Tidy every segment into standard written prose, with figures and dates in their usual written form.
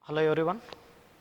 Hello everyone,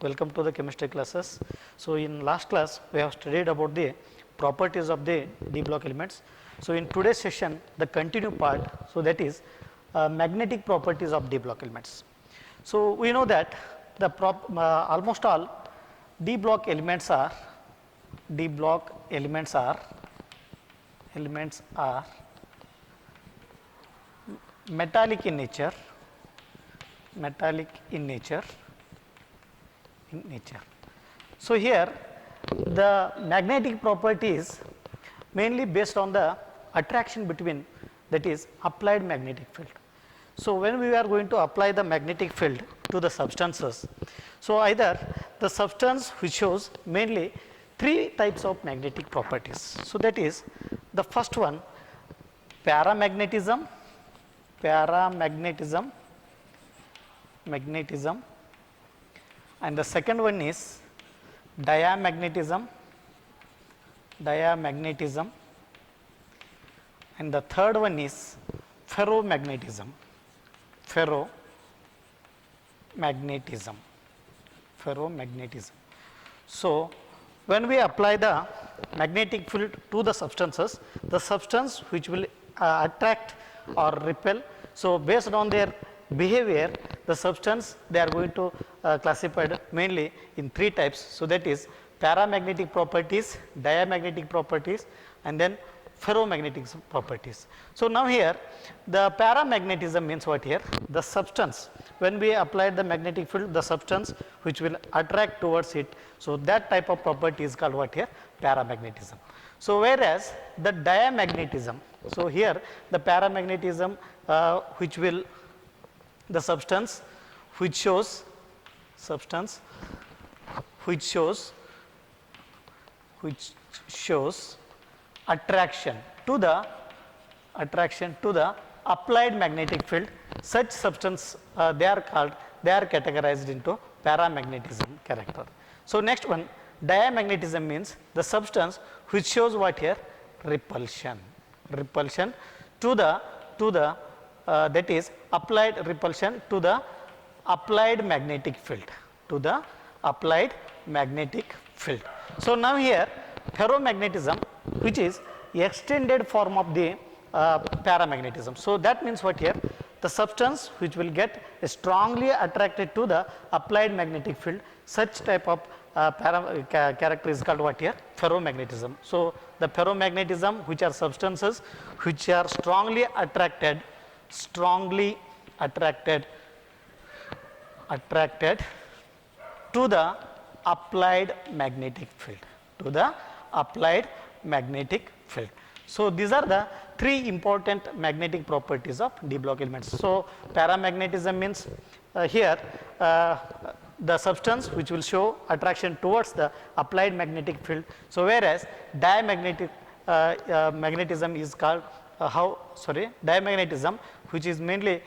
welcome to the chemistry classes. So in last class we have studied about the properties of the d block elements. So in today's session the continued part, so that is magnetic properties of d block elements. So we know that the almost all d block elements are metallic in nature, So here the magnetic property is mainly based on the attraction between, that is applied magnetic field. So when we are going to apply the magnetic field to the substances, so either the substance which shows mainly three types of magnetic properties. So that is the first one, paramagnetism, and the second one is diamagnetism, and the third one is ferromagnetism. So when we apply the magnetic field to the substances, the substance which will attract or repel, so based on their behavior, the substance they are going to classified mainly in three types. So that is paramagnetic properties, diamagnetic properties, and then ferromagnetic properties. So now here the paramagnetism means what here? The substance, when we apply the magnetic field, the substance which will attract towards it, so that type of property is called what here? Paramagnetism. So whereas the diamagnetism, so here the paramagnetism which will, the substance which shows attraction to the applied magnetic field, such substance they are categorized into paramagnetism character. So next one, diamagnetism means the substance which shows what here? Repulsion to the that is applied repulsion to the applied magnetic field, So now here ferromagnetism, which is extended form of the paramagnetism. So that means what here? The substance which will get strongly attracted to the applied magnetic field, such type of character is called what here? Ferromagnetism. So the ferromagnetism, which are substances which are strongly attracted to the applied magnetic field, So these are the three important magnetic properties of d block elements. So paramagnetism means here the substance which will show attraction towards the applied magnetic field. So whereas diamagnetic magnetism is called diamagnetism, which is mainly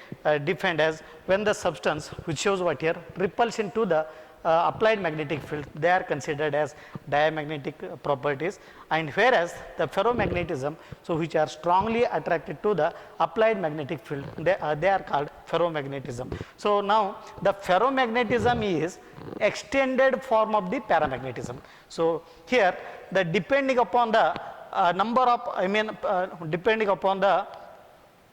defined as when the substance which shows what here? Repulsion to the applied magnetic field, they are considered as diamagnetic properties, and whereas the ferromagnetism, so which are strongly attracted to the applied magnetic field, they are called ferromagnetism. So now the ferromagnetism is extended form of the paramagnetism. So here the depending upon the depending upon the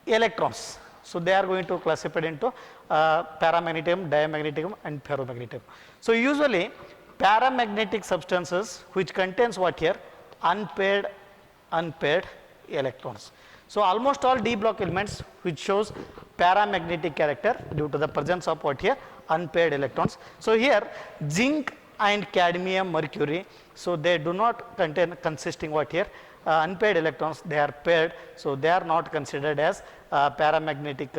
electrons, so they are going to classify it into paramagnetism, diamagnetism, and ferromagnetism. So usually paramagnetic substances which contains what here? Unpaired electrons. So almost all d block elements which shows paramagnetic character due to the presence of what here? Unpaired electrons. So here zinc and cadmium, mercury, so they do not contain consisting what here? Unpaired electrons, they are paired, so they are not considered as paramagnetic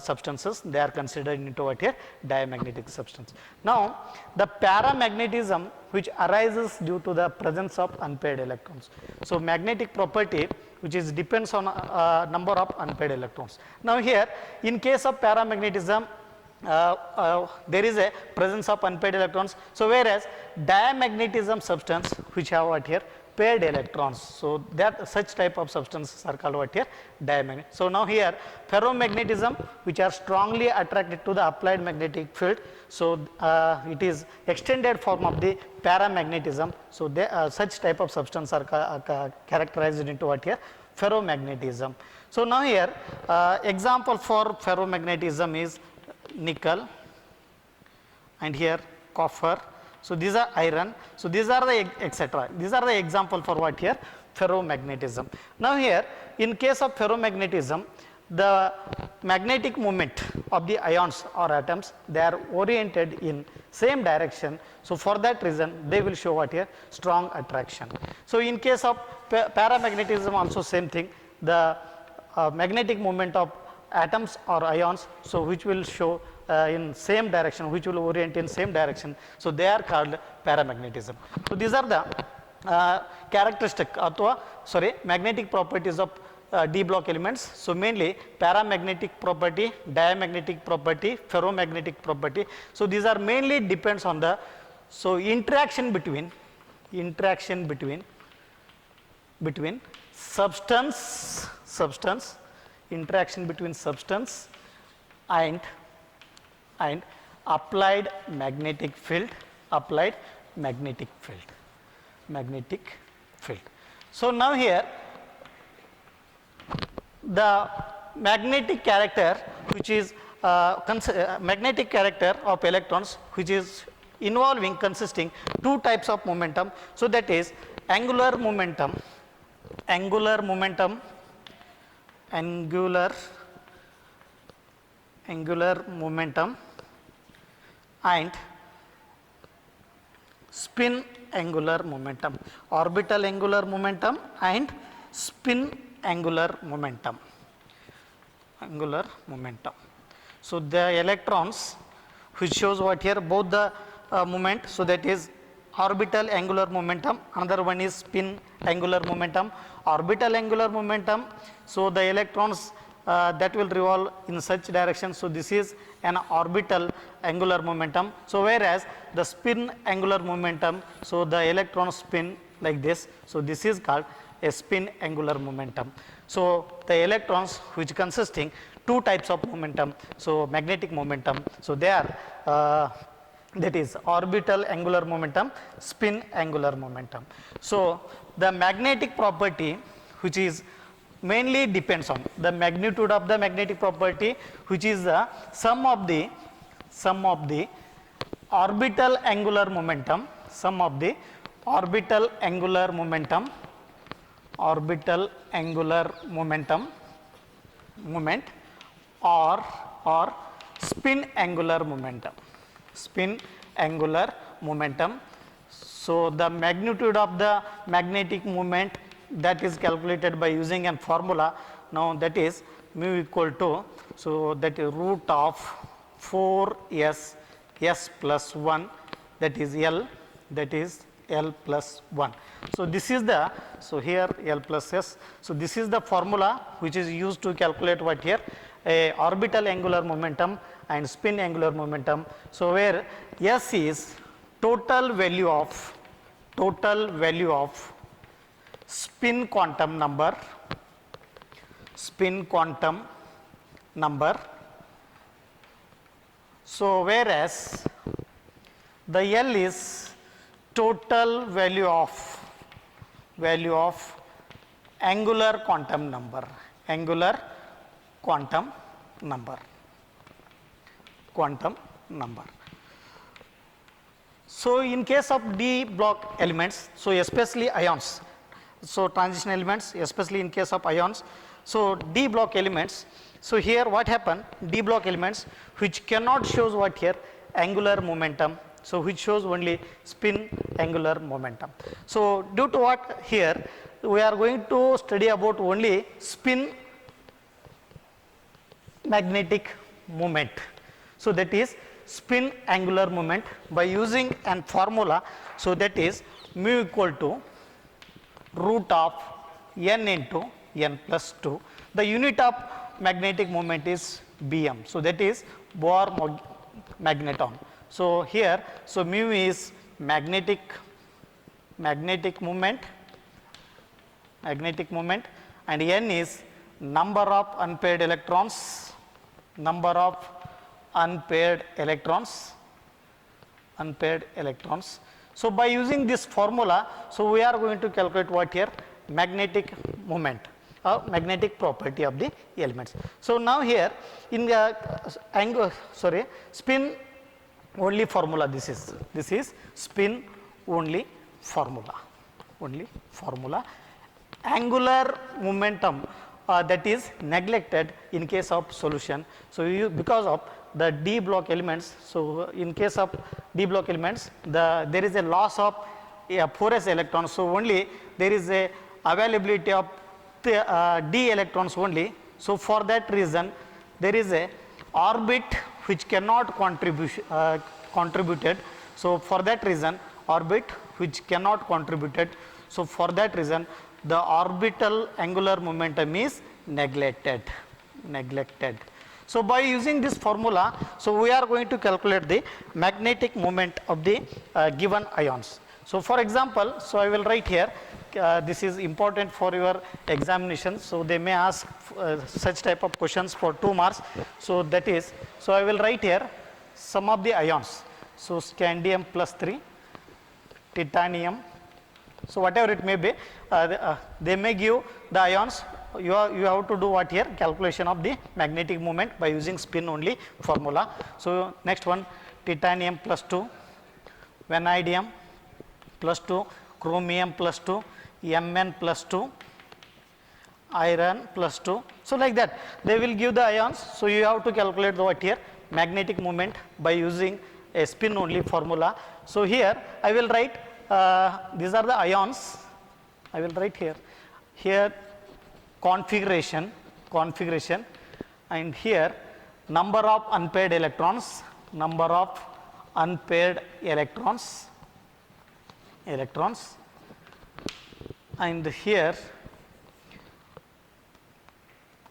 substances, they are considered into what here? Diamagnetic substance. Now the paramagnetism which arises due to the presence of unpaired electrons. So magnetic property which is depends on number of unpaired electrons. Now here in case of paramagnetism, there is a presence of unpaired electrons. So whereas diamagnetism substance which have what here? paired electrons. So that such type of substances are called what here? Diamagnet. So now here ferromagnetism, which are strongly attracted to the applied magnetic field. So it is extended form of the paramagnetism. So they, such type of substance are characterized into what here? Ferromagnetism. So now here example for ferromagnetism is nickel, and here copper. So these are iron. So these are the etc. These are the example for what here? Ferromagnetism. Now here in case of ferromagnetism, the magnetic moment of the ions or atoms, they are oriented in same direction. So for that reason they will show what here? Strong attraction. So in case of paramagnetism also same thing, the magnetic moment of atoms or ions, so which will show in same direction, which will orient in same direction. So they are called paramagnetism. So these are the characteristic magnetic properties of d block elements. So mainly paramagnetic property, diamagnetic property, ferromagnetic property. So these are mainly depends on the interaction between substance interaction between substance and applied magnetic field. So now here the magnetic character, which is magnetic character of electrons, which is involving consisting two types of momentum. So that is angular momentum and spin angular momentum, orbital angular momentum and spin angular momentum. So the electrons, which shows what here? Both the moment. So that is orbital angular momentum, another one is spin angular momentum. Orbital angular momentum, so the electrons that will revolve in such direction. So this is an orbital angular momentum. So whereas the spin angular momentum, so the electrons spin like this. So this is called a spin angular momentum. So the electrons, which consisting two types of momentum, so magnetic momentum, so they are that is orbital angular momentum, spin angular momentum. So the magnetic property, which is mainly depends on the magnitude of the magnetic property, which is the sum of the orbital angular momentum, moment or spin angular momentum. So the magnitude of the magnetic moment, that is calculated by using a formula. Now that is mu equal to, so that is root of 4s s plus 1, that is L plus 1. So this is the, so here L plus s. So this is the formula which is used to calculate what here? A orbital angular momentum and spin angular momentum. So where s is total value of spin quantum number. So whereas the L is total value of angular quantum number. So in case of d block elements, so especially ions, so transition elements, especially in case of ions, so d block elements, so here what happened? D block elements which cannot shows what here? Angular momentum, so which shows only spin angular momentum. So due to what here we are going to study about only spin magnetic moment. So that is spin angular moment by using an formula. So that is mu equal to root of n into n plus 2. The unit of magnetic moment is Bm. So that is Bohr magneton. So here, so mu is magnetic moment magnetic moment, and n is number of unpaired electrons, number of unpaired electrons, unpaired electrons. So by using this formula, so we are going to calculate what here? Magnetic moment, magnetic property of the elements. So now here in the spin only formula, this is spin only formula, angular momentum that is neglected in case of solution. So because of the d block elements, so in case of d block elements, there is a loss of 4s electrons, so only there is a availability of d electrons only. So for that reason there is a orbit which cannot contributed. So for that reason orbit which cannot contributed, so for that reason the orbital angular momentum is neglected. So by using this formula, so we are going to calculate the magnetic moment of the given ions. So for example, so I will write here, this is important for your examination, so they may ask such type of questions for 2 marks. So that is, so I will write here some of the ions. So scandium +3, titanium, so whatever it may be, they may give the ions. You have to do what here? Calculation of the magnetic moment by using spin only formula. So next one, titanium +2, vanadium +2, chromium +2, Mn +2, iron +2. So like that they will give the ions. So you have to calculate the what here? Magnetic moment by using a spin only formula. So here I will write these are the ions. I will write here configuration, and here number of unpaired electrons, and here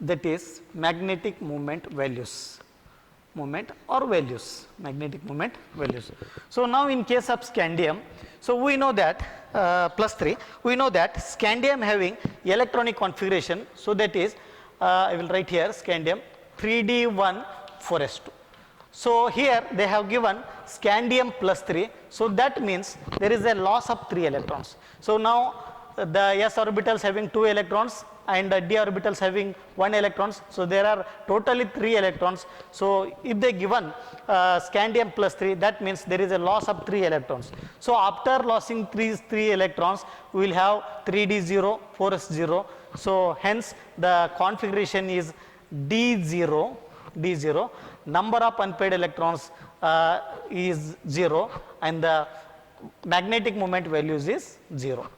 that is magnetic moment values, magnetic moment values. So now in case of scandium, so we know that +3, we know that scandium having electronic configuration, so that is I will write here scandium 3d1 4s2. So here they have given scandium +3, so that means there is a loss of 3 electrons. So now the s orbitals having 2 electrons and d orbitals having 1 electrons, so there are totally 3 electrons. So if they given scandium +3, that means there is a loss of 3 electrons. So after losing 3 electrons, we will have 3d0 4s0. So hence the configuration is d0, number of unpaired electrons is 0, and the magnetic moment values is 0.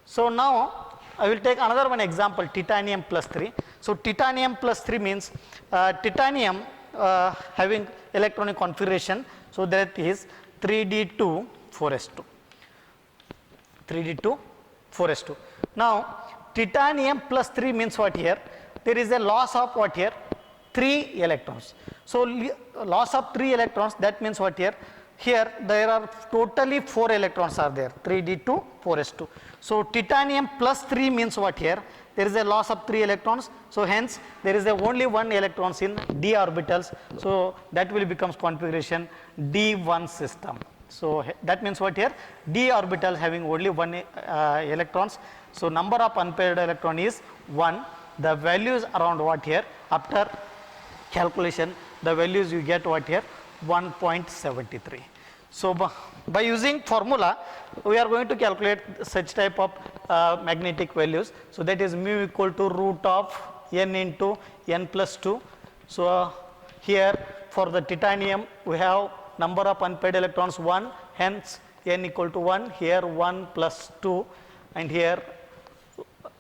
So now I will take another one example, titanium +3. So titanium +3 means titanium having electronic configuration, so that is 3d2 4s2, 3d2 4s2. Now titanium +3 means what here? There is a loss of what here? 3 electrons. So loss of 3 electrons, that means what here? Here there are totally 4 electrons are there, 3d2 4s2. So titanium +3 means what here? There is a loss of 3 electrons, so hence there is only 1 electrons in d orbitals, so that will becomes configuration d1 system. So that means what here? D orbital having only 1 electrons, so number of unpaired electron is 1. The values around what here? After calculation, the values you get what here? 1.73. So by using formula, we are going to calculate such type of magnetic values. So that is mu equal to root of n into n plus 2. So here for the titanium we have number of unpaired electrons 1, hence n equal to 1, here 1 plus 2, and here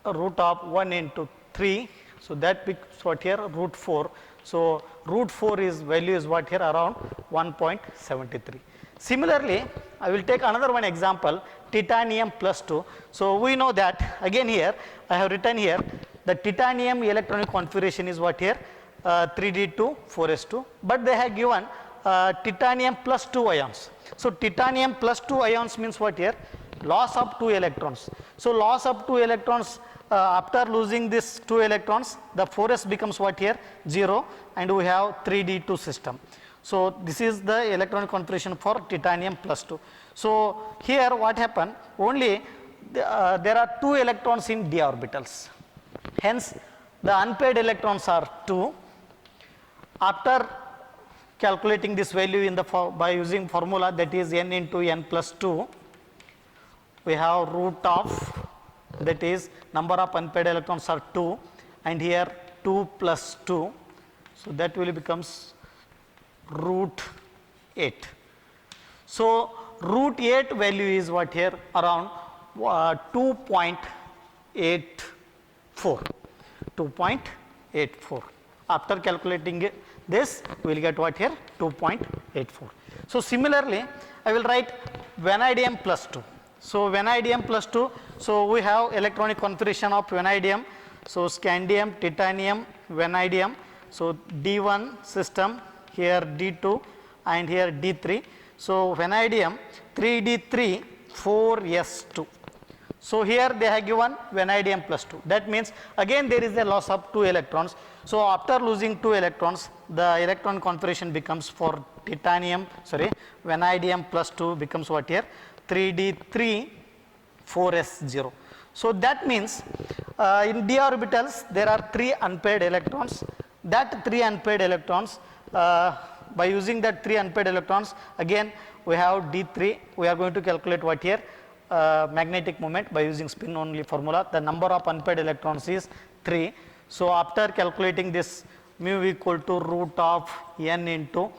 root of 1 into 3. So that becomes what here? Root 4. So root 4 is value is what here? Around 1.73. Similarly, I will take another one example, titanium plus 2. So we know that again here I have written here the titanium electronic configuration is what here? 3d2 4s2, but they have given titanium plus 2 ions. So titanium plus 2 ions means what here? Loss of 2 electrons. So loss of 2 electrons after losing this 2 electrons, the 4s becomes what here? 0, and we have 3d2 system. So this is the electronic configuration for titanium plus 2. So here what happened? Only there are 2 electrons in d orbitals. Hence, the unpaired electrons are 2. After calculating this value in the by using formula, that is n into n plus 2, we have root of, that is number of unpaired electrons are 2, and here 2 plus 2. So that will becomes root 8. So root 8 value is what here? Around 2.84. 2.84. After calculating this, we will get what here? 2.84. So similarly, I will write vanadium plus 2. So vanadium plus 2, so we have electronic configuration of vanadium. So scandium, titanium, vanadium. So D1 system, here D2, and here D3. So vanadium 3D3, 4S2. So here they have given vanadium plus 2. That means again there is a loss of 2 electrons. So after losing 2 electrons, the electron configuration becomes for vanadium plus 2 becomes what here? 3D3, 4S0. So that means in d orbitals there are 3 unpaired electrons. That 3 unpaired electrons, by using that 3 unpaired electrons, again we have D3, we are going to calculate what here? Magnetic moment by using spin only formula. The number of unpaired electrons is 3. So after calculating this, mu equal to root of n into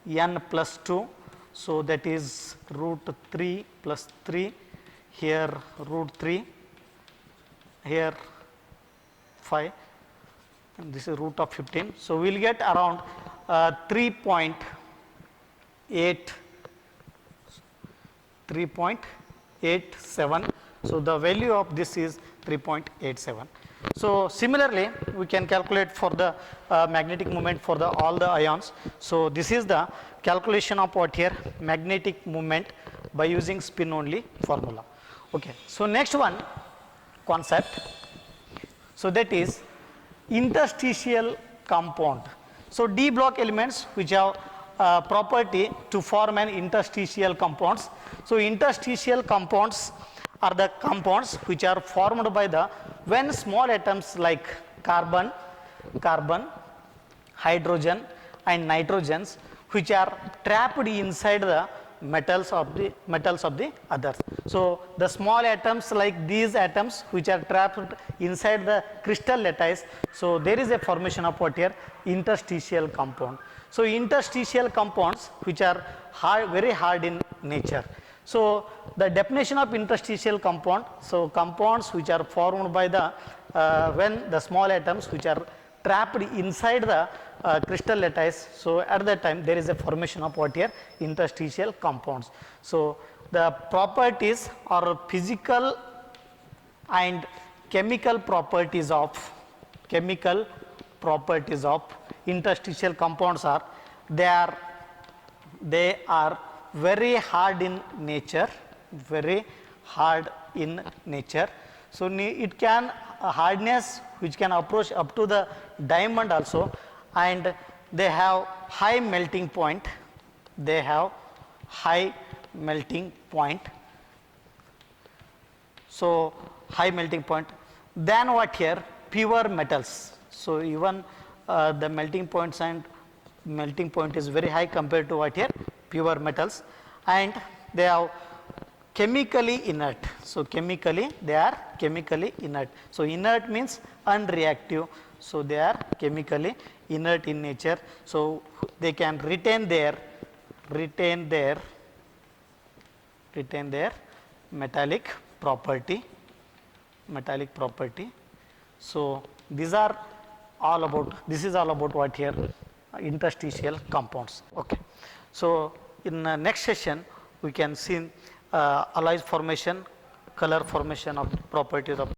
n plus 2. So that is root 3 plus 3, here root 3, here 5, and this is root of 15. So we will get around 3.87. So the value of this is 3.87. So similarly, we can calculate for the magnetic moment for the all the ions. So this is the calculation of what here? Magnetic moment by using spin only formula. Okay. So next one concept. So that is interstitial compound. So d block elements which have property to form an interstitial compounds. So interstitial compounds are the compounds which are formed by the when small atoms like carbon, hydrogen and nitrogens which are trapped inside the metals of the others. So the small atoms like these atoms which are trapped inside the crystal lattice, so there is a formation of what here? Interstitial compound. So interstitial compounds which are hard, very hard in nature. So the definition of interstitial compound, so compounds which are formed by the when the small atoms which are trapped inside the crystal lattice. So at that time there is a formation of what here? Interstitial compounds. So the properties or physical and chemical properties of interstitial compounds are they are very hard in nature, So it can hardness which can approach up to the diamond also, and they have high melting point. So high melting point. Then what here? Pure metals. So even the melting point is very high compared to what here? Pure metals, and they are chemically inert. So chemically they are chemically inert. So inert means unreactive. So they are chemically inert in nature. So they can retain their metallic property. So these are all about, this is all about what here? Interstitial compounds. Okay. So in next session we can see alloys formation, color formation of properties of